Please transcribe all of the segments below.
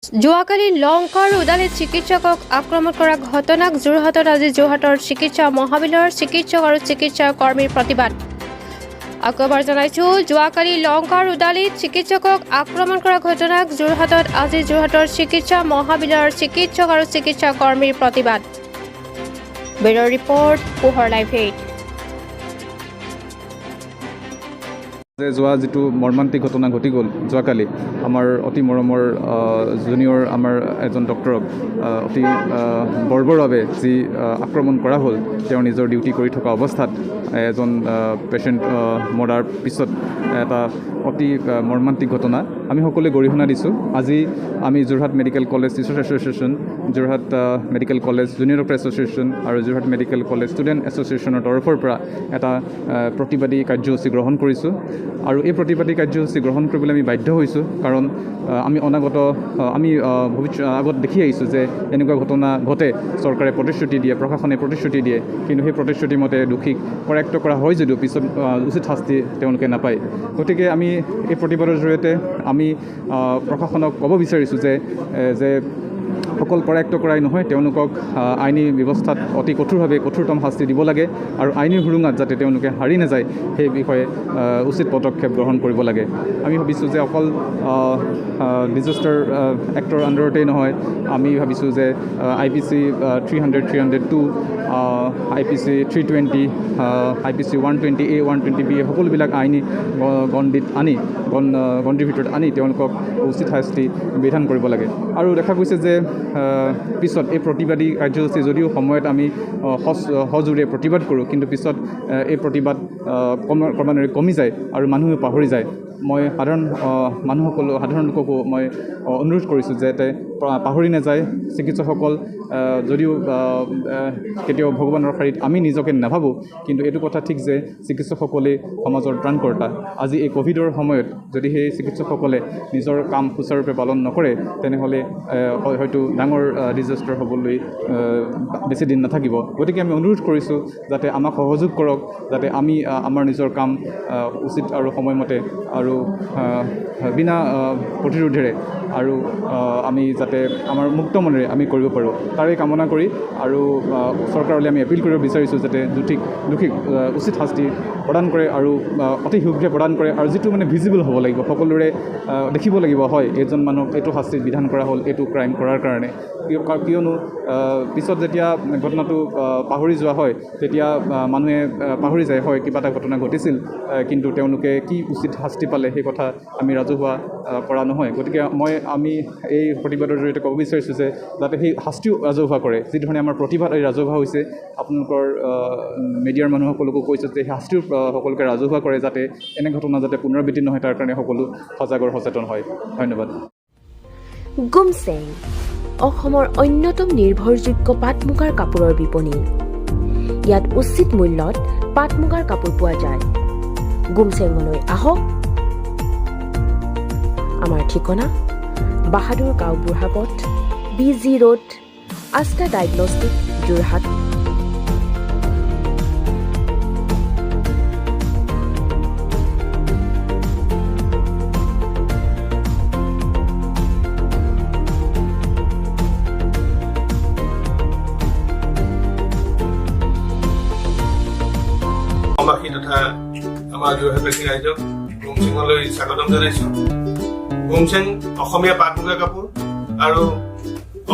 যোৱাকালি লংকাৰ উদালিত চিকিৎসকক আক্ৰমণ কৰা ঘটনাক যোৰহাটত আজি যোৰহাটৰ চিকিৎসা মহাবিদ্যালয়ৰ চিকিৎসক আৰু চিকিৎসা কৰ্মীৰ প্ৰতিবাদ। আকৌ এবাৰ জনাইছোঁ, যোৱাকালি লংকাৰ উদালিত চিকিৎসকক আক্ৰমণ কৰা ঘটনাক যোৰহাটত আজি যোৰহাটৰ চিকিৎসা মহাবিদ্যালয়ৰ চিকিৎসক আৰু চিকিৎসা কৰ্মীৰ প্ৰতিবাদ। ব্যুৰ' ৰিপৰ্ট, পোহৰ লাইভ 8। যোৱা যিটো মৰ্মান্তিক ঘটনা ঘটি গ'ল যোৱাকালি আমাৰ অতি মৰমৰ জুনিয়ৰ আমাৰ এজন ডক্টৰক অতি বৰ্বৰভাৱে যি আক্ৰমণ কৰা হ'ল, তেওঁৰ নিজৰ ডিউটি কৰি থকা অৱস্থাত এজন পেচেণ্ট মৰাৰ পিছত এটা অতি মৰ্মান্তিক ঘটনা আমি সকলোৱে গৰিহণা দিছোঁ। আজি আমি Jorhat medical college teachers association, Jorhat medical college junior doctor association আৰু যোৰহাট মেডিকেল কলেজ ষ্টুডেণ্ট এছ'চিয়েশ্যনৰ তৰফৰ পৰা এটা প্ৰতিবাদী কাৰ্যসূচী গ্ৰহণ কৰিছোঁ। আৰু এই প্ৰতিবাদী কাৰ্যসূচী গ্ৰহণ কৰিবলৈ আমি বাধ্য হৈছোঁ, কাৰণ আমি আগত দেখি আহিছোঁ যে এনেকুৱা ঘটনা ঘটে, চৰকাৰে প্ৰতিশ্ৰুতি দিয়ে, প্ৰশাসনে প্ৰতিশ্ৰুতি দিয়ে, কিন্তু সেই প্ৰতিশ্ৰুতি মতে দোষীক কৰায়ত্ব কৰা হয় যদিও পিছত উচিত শাস্তি তেওঁলোকে নাপায়। গতিকে আমি এই প্ৰতিবাদৰ জৰিয়তে আমি প্ৰশাসনক ক'ব বিচাৰিছোঁ যে অকল কৰায়ত্ব কৰাই নহয়, তেওঁলোকক আইনী ব্যৱস্থাত অতি কঠোৰভাৱে কঠোৰতম শাস্তি দিব লাগে আৰু আইনী সুৰুঙাত যাতে তেওঁলোকে হাৰি নাযায় সেই বিষয়ে উচিত পদক্ষেপ গ্ৰহণ কৰিব লাগে। আমি ভাবিছোঁ যে অকল ডিজাষ্টাৰ এক্টৰ আণ্ডাৰতেই নহয়, আমি ভাবিছোঁ যে IPC 300, 302, IPC 320, IPC 120A, 120B সকলোবিলাক আইনী গণ্ডিৰ ভিতৰত আনি তেওঁলোকক উচিত শাস্তি বিধান কৰিব লাগে। আৰু দেখা গৈছে যে পিছত এই প্ৰতিবাদী কাৰ্যসূচী যদিও সময়ত আমি সজোৰে প্ৰতিবাদ কৰোঁ, কিন্তু পিছত এই প্ৰতিবাদ ক্ৰমান্বয়ে কমি যায় আৰু মানুহে পাহৰি যায়। মই সাধাৰণ লোককো মই অনুৰোধ কৰিছোঁ যাতে পাহৰি নাযায়। চিকিৎসকসকল যদিও কেতিয়াও ভগৱানৰ শাৰীত আমি নিজকে নাভাবোঁ, কিন্তু এইটো কথা ঠিক যে চিকিৎসকসকলেই সমাজৰ ত্ৰাণকৰ্তা। আজি এই ক'ভিডৰ সময়ত যদি সেই চিকিৎসকসকলে নিজৰ কাম সুচাৰুৰূপে পালন নকৰে, তেনেহ'লে হয়তো ডাঙৰ ডিজাষ্টাৰ হ'বলৈ বেছি দিন নাথাকিব। গতিকে আমি অনুৰোধ কৰিছোঁ যাতে আমাক সহযোগ কৰক, যাতে আমি আমাৰ নিজৰ কাম উচিত আৰু সময়মতে আৰু বিনা প্ৰতিৰোধেৰে আৰু আমি যাতে আমাৰ মুক্ত মনেৰে আমি কৰিব পাৰোঁ, তাৰে কামনা কৰি আৰু চৰকাৰলৈ আমি এপিল কৰিব বিচাৰিছোঁ যাতে দোষীক উচিত শাস্তি প্ৰদান কৰে আৰু অতি শীঘ্ৰে প্ৰদান কৰে, আৰু যিটো মানে ভিজিবল হ'ব লাগিব, সকলোৰে দেখিব লাগিব হয় এইজন মানুহক এইটো শাস্তি বিধান কৰা হ'ল এইটো ক্ৰাইম কৰাৰ কাৰণে। কিয়নো পিছত যেতিয়া ঘটনাটো পাহৰি যোৱা হয়, তেতিয়া মানুহে পাহৰি যায় হয় কিবা এটা ঘটনা ঘটিছিল, কিন্তু তেওঁলোকে কি উচিত শাস্তি পালে সেই কথা আমি ৰাজহুৱা কৰা নহয়। গতিকে আমি এই প্ৰতিবাদৰ জৰিয়তে ক'ব বিচাৰিছোঁ যে যাতে সেই শাস্তিও ৰাজহুৱা কৰে, যিধৰণে আমাৰ প্ৰতিবাদ এই ৰাজহুৱা হৈছে। আপোনালোকৰ মিডিয়াৰ মানুহসকলকো কৈছোঁ যে সেই শাস্তিও সকলোকে ৰাজহুৱা কৰে, যাতে এনে ঘটনা যাতে পুনৰাবৃত্তি নহয়, তাৰ কাৰণে সকলো সজাগৰ সচেতন হয়। ধন্যবাদ। গুমছেং অসমৰ অন্যতম নিৰ্ভৰযোগ্য পাট মুগাৰ কাপোৰৰ বিপণী। ইয়াত উচিত মূল্যত পাট মুগাৰ কাপোৰ পোৱা যায়। গুমছেঙলৈ আহক। আমাৰ ঠিকনা বাহাদুৰ গাঁও বুঢ়াপথ, BG ৰোড, আস্থা ডায়েগনষ্টিক, যোৰহাট। অসমবাসী তথা আমাৰ যোৰহাটবাসী ৰাইজক গুমছেঙলৈ স্বাগতম জনাইছোঁ। গুমছেং অসমীয়া পাট মুগা কাপোৰ আৰু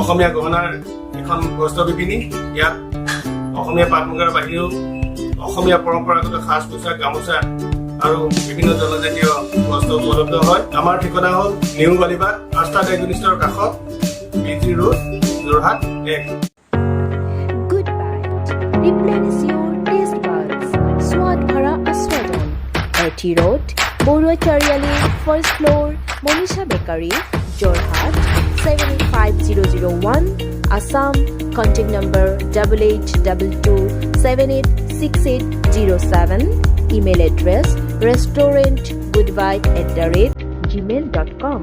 অসমীয়া গহনাৰ এখন বস্ত্ৰ বিপণী। ইয়াত অসমীয়া পাট মুগাৰ বাহিৰেও অসমীয়া পৰম্পৰাগত সাজ পোছাক, গামোচা আৰু বিভিন্ন জনজাতীয় বস্ত্ৰ উপলব্ধ হয়। আমাৰ ঠিকনা হ'ল নিউ বালিবাট, আস্থা ডায়েগনষ্টিকৰ কাষত, BG road, Jorhat 1। Good Bite. Replenish your taste buds. Swad Bhara Aswadan. LT Road, Borua Chariali, first floor, Monisha Bakery, Jorhat, 785-001, Assam. Contact number 8822786807. Email address restaurantgoodbite@gmail.com.